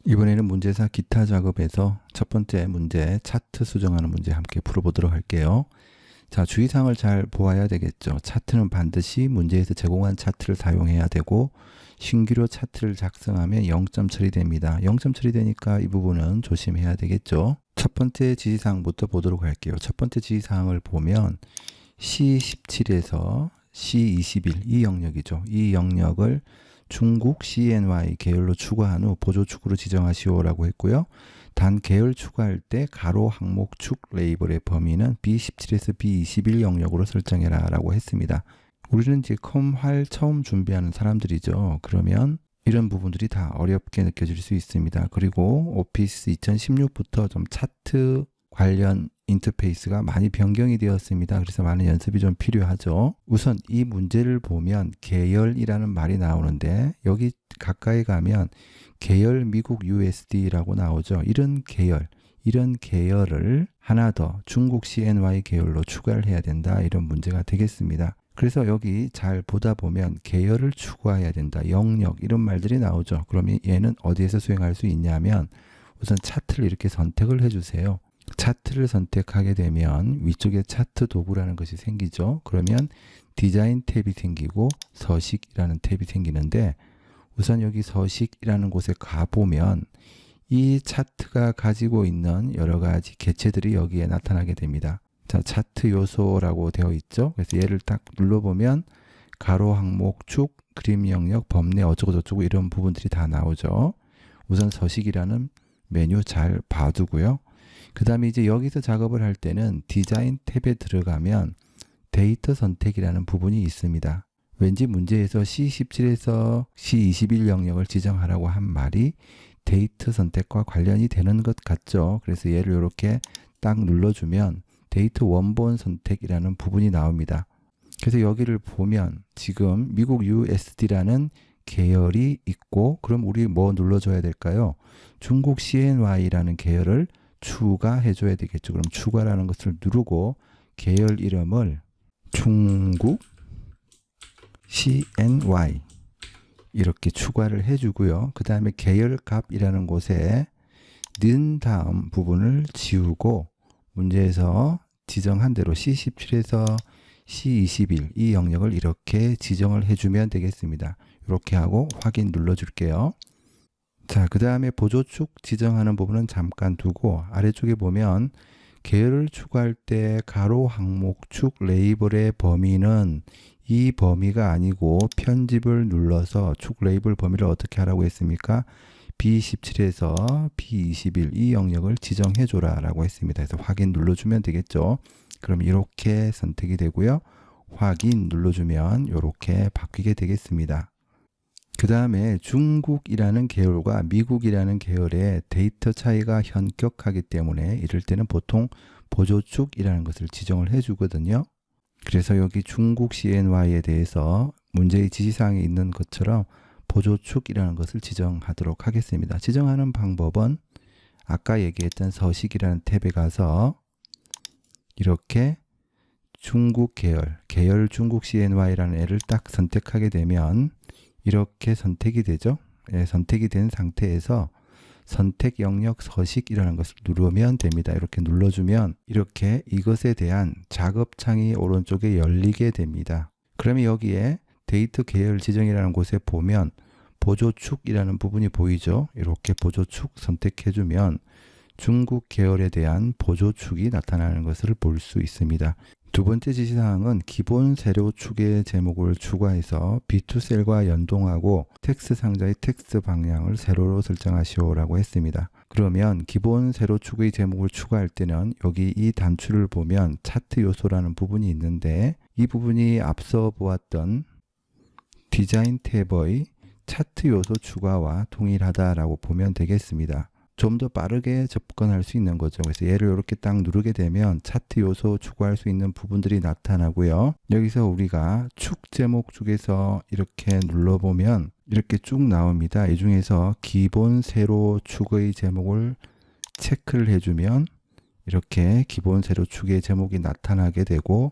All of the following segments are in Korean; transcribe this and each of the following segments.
이번에는 문제사 기타 작업에서 첫 번째 문제 차트 수정하는 문제 함께 풀어보도록 할게요. 자, 주의사항을 잘 보아야 되겠죠. 차트는 반드시 문제에서 제공한 차트를 사용해야 되고 신규로 차트를 작성하면 0점 처리됩니다. 0점 처리되니까 이 부분은 조심해야 되겠죠. 첫 번째 지시사항부터 보도록 할게요. 첫 번째 지시사항을 보면 C17에서 C21 이 영역이죠. 이 영역을 중국 CNY 계열로 추가한 후 보조축으로 지정하시오라고 했고요. 단 계열 추가할 때 가로 항목 축 레이블의 범위는 B17에서 B21 영역으로 설정해라 라고 했습니다. 우리는 이제 컴활 처음 준비하는 사람들이죠. 그러면 이런 부분들이 다 어렵게 느껴질 수 있습니다. 그리고 오피스 2016부터 좀 차트 관련 인터페이스가 많이 변경이 되었습니다. 그래서 많은 연습이 좀 필요하죠. 우선 이 문제를 보면 계열이라는 말이 나오는데 여기 가까이 가면 계열 미국 USD라고 나오죠. 이런 계열을 하나 더 중국 CNY 계열로 추가를 해야 된다. 이런 문제가 되겠습니다. 그래서 여기 잘 보다 보면 계열을 추가해야 된다. 영역 이런 말들이 나오죠. 그러면 얘는 어디에서 수행할 수 있냐면 우선 차트를 이렇게 선택을 해주세요. 차트를 선택하게 되면 위쪽에 차트 도구라는 것이 생기죠. 그러면 디자인 탭이 생기고 서식이라는 탭이 생기는데 우선 여기 서식이라는 곳에 가보면 이 차트가 가지고 있는 여러 가지 개체들이 여기에 나타나게 됩니다. 자, 차트 요소라고 되어 있죠. 그래서 얘를 딱 눌러보면 가로 항목 축 그림 영역 범례 어쩌고 저쩌고 이런 부분들이 다 나오죠. 우선 서식이라는 메뉴 잘 봐두고요. 그 다음에 이제 여기서 작업을 할 때는 디자인 탭에 들어가면 데이터 선택이라는 부분이 있습니다. 왠지 문제에서 C17에서 C21 영역을 지정하라고 한 말이 데이터 선택과 관련이 되는 것 같죠. 그래서 얘를 이렇게 딱 눌러주면 데이터 원본 선택이라는 부분이 나옵니다. 그래서 여기를 보면 지금 미국 USD라는 계열이 있고 그럼 우리 뭐 눌러줘야 될까요? 중국 CNY라는 계열을 추가해 줘야 되겠죠. 그럼 추가라는 것을 누르고 계열 이름을 중국 CNY 이렇게 추가를 해주고요. 그 다음에 계열 값이라는 곳에 넣은 다음 부분을 지우고 문제에서 지정한 대로 C17에서 C21 이 영역을 이렇게 지정을 해주면 되겠습니다. 이렇게 하고 확인 눌러줄게요. 자, 그 다음에 보조축 지정하는 부분은 잠깐 두고 아래쪽에 보면 계열을 추가할 때 가로 항목 축 레이블의 범위는 이 범위가 아니고 편집을 눌러서 축 레이블 범위를 어떻게 하라고 했습니까? B17에서 B21 이 영역을 지정해 줘라 라고 했습니다. 그래서 확인 눌러주면 되겠죠. 그럼 이렇게 선택이 되고요. 확인 눌러주면 이렇게 바뀌게 되겠습니다. 그 다음에 중국이라는 계열과 미국이라는 계열의 데이터 차이가 현격하기 때문에 이럴 때는 보통 보조축이라는 것을 지정을 해주거든요. 그래서 여기 중국 CNY에 대해서 문제의 지시사항에 있는 것처럼 보조축이라는 것을 지정하도록 하겠습니다. 지정하는 방법은 아까 얘기했던 서식이라는 탭에 가서 이렇게 중국 계열 중국 CNY라는 애를 딱 선택하게 되면 이렇게 선택이 되죠. 예, 선택이 된 상태에서 선택 영역 서식이라는 것을 누르면 됩니다. 이렇게 눌러주면 이렇게 이것에 대한 작업창이 오른쪽에 열리게 됩니다. 그러면 여기에 데이터 계열 지정이라는 곳에 보면 보조축이라는 부분이 보이죠. 이렇게 보조축 선택해주면 중국 계열에 대한 보조축이 나타나는 것을 볼 수 있습니다. 두 번째 지시사항은 기본 세로 축의 제목을 추가해서 B2셀과 연동하고 텍스트 상자의 텍스트 방향을 세로로 설정하시오라고 했습니다. 그러면 기본 세로 축의 제목을 추가할 때는 여기 이 단추를 보면 차트 요소라는 부분이 있는데 이 부분이 앞서 보았던 디자인 탭의 차트 요소 추가와 동일하다라고 보면 되겠습니다. 좀 더 빠르게 접근할 수 있는 거죠. 그래서 얘를 이렇게 딱 누르게 되면 차트 요소 추가할 수 있는 부분들이 나타나고요. 여기서 우리가 축 제목 쪽에서 이렇게 눌러보면 이렇게 쭉 나옵니다. 이 중에서 기본 세로 축의 제목을 체크를 해주면 이렇게 기본 세로 축의 제목이 나타나게 되고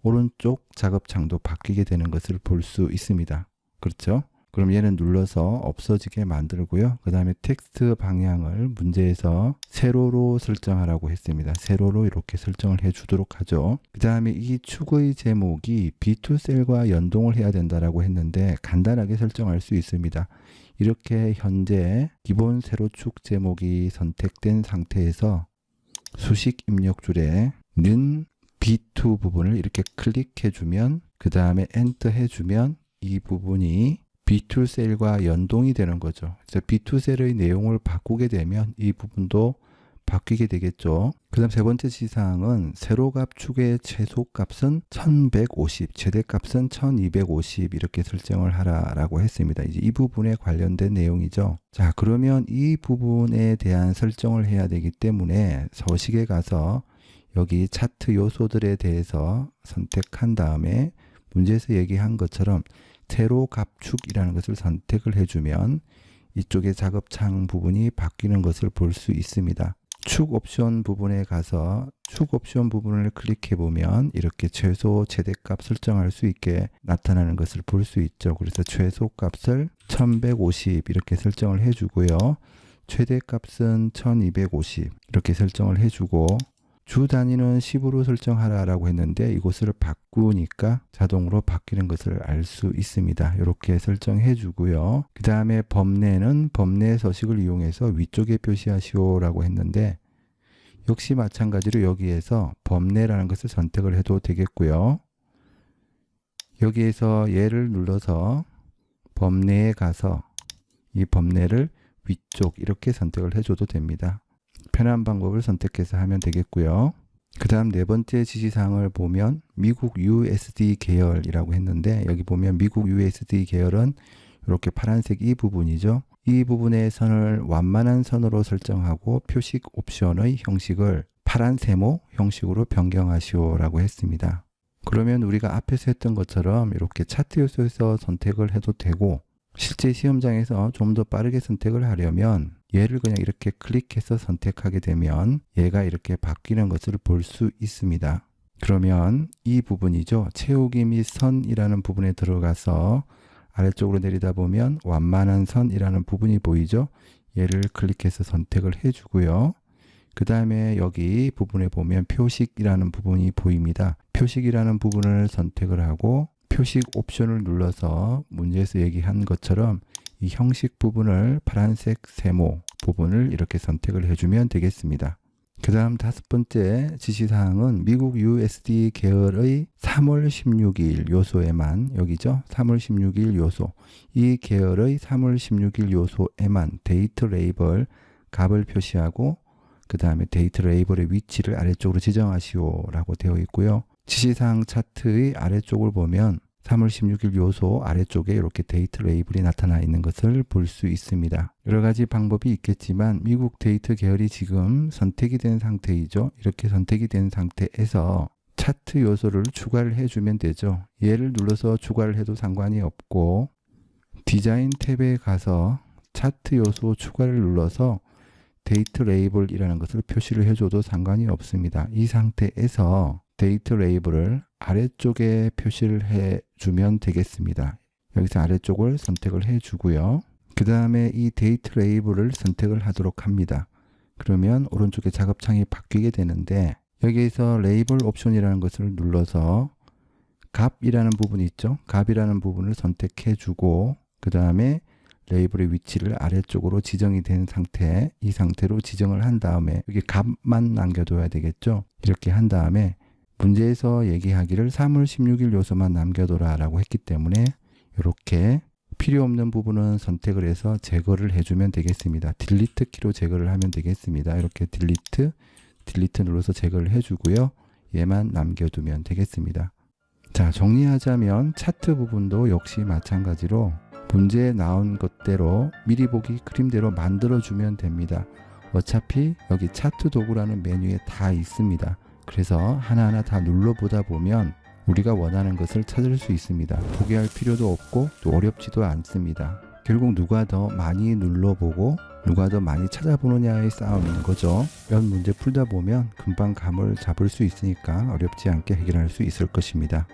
오른쪽 작업창도 바뀌게 되는 것을 볼 수 있습니다. 그렇죠? 그럼 얘는 눌러서 없어지게 만들고요. 그 다음에 텍스트 방향을 문제에서 세로로 설정하라고 했습니다. 세로로 이렇게 설정을 해 주도록 하죠. 그 다음에 이 축의 제목이 B2 셀과 연동을 해야 된다라고 했는데 간단하게 설정할 수 있습니다. 이렇게 현재 기본 세로축 제목이 선택된 상태에서 수식 입력줄에 는 B2 부분을 이렇게 클릭해 주면 그 다음에 엔터 해주면 이 부분이 B2 셀과 연동이 되는 거죠. 그래서 B2 셀의 내용을 바꾸게 되면 이 부분도 바뀌게 되겠죠. 그 다음 세 번째 지시사항은 세로값 축의 최소값은 1150, 최대값은 1250 이렇게 설정을 하라라고 했습니다. 이제 이 부분에 관련된 내용이죠. 자, 그러면 이 부분에 대한 설정을 해야 되기 때문에 서식에 가서 여기 차트 요소들에 대해서 선택한 다음에 문제에서 얘기한 것처럼 세로 값축이라는 것을 선택을 해주면 이쪽에 작업창 부분이 바뀌는 것을 볼 수 있습니다. 축 옵션 부분에 가서 축 옵션 부분을 클릭해 보면 이렇게 최소 최대값 설정할 수 있게 나타나는 것을 볼 수 있죠. 그래서 최소 값을 1150 이렇게 설정을 해주고요. 최대값은 1250 이렇게 설정을 해주고 주 단위는 10으로 설정하라라고 했는데 이곳을 바꾸니까 자동으로 바뀌는 것을 알 수 있습니다. 이렇게 설정해 주고요. 그 다음에 범례는 범례 서식을 이용해서 위쪽에 표시하시오라고 했는데 역시 마찬가지로 여기에서 범례라는 것을 선택을 해도 되겠고요. 여기에서 얘를 눌러서 범례에 가서 이 범례를 위쪽 이렇게 선택을 해줘도 됩니다. 편한 방법을 선택해서 하면 되겠고요. 그 다음 네 번째 지시사항을 보면 미국 USD 계열이라고 했는데 여기 보면 미국 USD 계열은 이렇게 파란색 이 부분이죠. 이 부분의 선을 완만한 선으로 설정하고 표식 옵션의 형식을 파란 세모 형식으로 변경하시오라고 했습니다. 그러면 우리가 앞에서 했던 것처럼 이렇게 차트 요소에서 선택을 해도 되고 실제 시험장에서 좀 더 빠르게 선택을 하려면 얘를 그냥 이렇게 클릭해서 선택하게 되면 얘가 이렇게 바뀌는 것을 볼 수 있습니다. 그러면 이 부분이죠. 채우기 및 선이라는 부분에 들어가서 아래쪽으로 내리다 보면 완만한 선이라는 부분이 보이죠. 얘를 클릭해서 선택을 해주고요. 그 다음에 여기 부분에 보면 표식이라는 부분이 보입니다. 표식이라는 부분을 선택을 하고 표식 옵션을 눌러서 문제에서 얘기한 것처럼 이 형식 부분을 파란색 세모 부분을 이렇게 선택을 해주면 되겠습니다. 그 다음 다섯 번째 지시사항은 미국 USD 계열의 3월 16일 요소에만 여기죠. 3월 16일 요소 이 계열의 3월 16일 요소에만 데이트 레이블 값을 표시하고 그 다음에 데이트 레이블의 위치를 아래쪽으로 지정하시오라고 되어 있고요. 지시사항 차트의 아래쪽을 보면 3월 16일 요소 아래쪽에 이렇게 데이트 레이블이 나타나 있는 것을 볼 수 있습니다. 여러 가지 방법이 있겠지만 미국 데이트 계열이 지금 선택이 된 상태이죠. 이렇게 선택이 된 상태에서 차트 요소를 추가를 해주면 되죠. 얘를 눌러서 추가를 해도 상관이 없고 디자인 탭에 가서 차트 요소 추가를 눌러서 데이트 레이블이라는 것을 표시를 해줘도 상관이 없습니다. 이 상태에서 데이트 레이블을 아래쪽에 표시를 해주면 되겠습니다. 여기서 아래쪽을 선택을 해주고요. 그 다음에 이 데이트 레이블을 선택을 하도록 합니다. 그러면 오른쪽에 작업창이 바뀌게 되는데 여기에서 레이블 옵션이라는 것을 눌러서 값이라는 부분이 있죠. 값이라는 부분을 선택해주고 그 다음에 레이블의 위치를 아래쪽으로 지정이 된 상태, 이 상태로 지정을 한 다음에 여기 값만 남겨둬야 되겠죠. 이렇게 한 다음에 문제에서 얘기하기를 3월 16일 요소만 남겨둬라 라고 했기 때문에 이렇게 필요 없는 부분은 선택을 해서 제거를 해주면 되겠습니다. 딜리트 키로 제거를 하면 되겠습니다. 이렇게 딜리트 눌러서 제거를 해주고요. 얘만 남겨두면 되겠습니다. 자, 정리하자면 차트 부분도 역시 마찬가지로 문제에 나온 것대로 미리 보기 그림대로 만들어주면 됩니다. 어차피 여기 차트 도구라는 메뉴에 다 있습니다. 그래서 하나하나 다 눌러보다 보면 우리가 원하는 것을 찾을 수 있습니다. 포기할 필요도 없고 또 어렵지도 않습니다. 결국 누가 더 많이 눌러보고 누가 더 많이 찾아보느냐의 싸움인 거죠. 이런 문제 풀다 보면 금방 감을 잡을 수 있으니까 어렵지 않게 해결할 수 있을 것입니다.